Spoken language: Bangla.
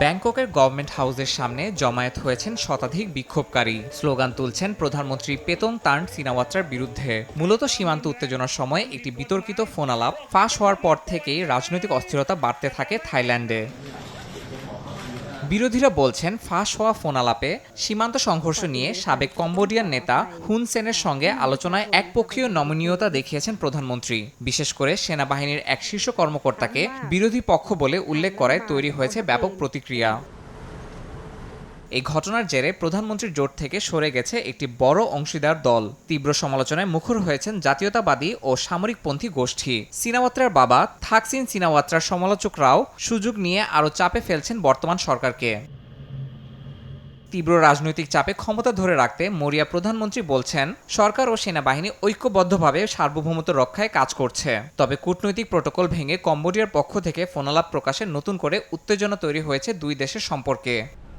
ব্যাংককের গভর্নমেন্ট হাউসের সামনে জমায়েত হয়েছেন শতাধিক বিক্ষোভকারী। স্লোগান তুলছেন প্রধানমন্ত্রী পেতং তার্ন সিনাওয়াত্রার বিরুদ্ধে। মূলত সীমান্ত উত্তেজনার সময় একটি বিতর্কিত ফোন আলাপ ফাঁস হওয়ার পর থেকেই রাজনৈতিক অস্থিরতা বাড়তে থাকে থাইল্যান্ডে। বিরোধীরা বলছেন, ফাঁস হওয়া ফোন আলাপে সীমান্ত সংঘর্ষ নিয়ে সাবেক কম্বোডিয়ান নেতা হুন সেনের সঙ্গে আলোচনায় একপক্ষীয় নমনীয়তা দেখিয়েছেন প্রধানমন্ত্রী। বিশেষ করে সেনাবাহিনীর এক শীর্ষ কর্মকর্তাকে বিরোধী পক্ষ বলে উল্লেখ করায় তৈরি হয়েছে ব্যাপক প্রতিক্রিয়া। এই ঘটনার জেরে প্রধানমন্ত্রীর জোট থেকে সরে গেছে একটি বড় অংশীদার দল। তীব্র সমালোচনায় মুখর হয়েছেন জাতীয়তাবাদী ও সামরিকপন্থী গোষ্ঠী। সিনাওয়াত্রার বাবা থাকসিন সিনাওয়াত্রার সমালোচকরাও সুযোগ নিয়ে আরও চাপে ফেলছেন বর্তমান সরকারকে। তীব্র রাজনৈতিক চাপে ক্ষমতা ধরে রাখতে মরিয়া প্রধানমন্ত্রী বলছেন, সরকার ও সেনাবাহিনী ঐক্যবদ্ধভাবে সার্বভৌমত্ব রক্ষায় কাজ করছে। তবে কূটনৈতিক প্রটোকল ভেঙে কম্বোডিয়ার পক্ষ থেকে ফোনালাপ প্রকাশে নতুন করে উত্তেজনা তৈরি হয়েছে দুই দেশের সম্পর্কে।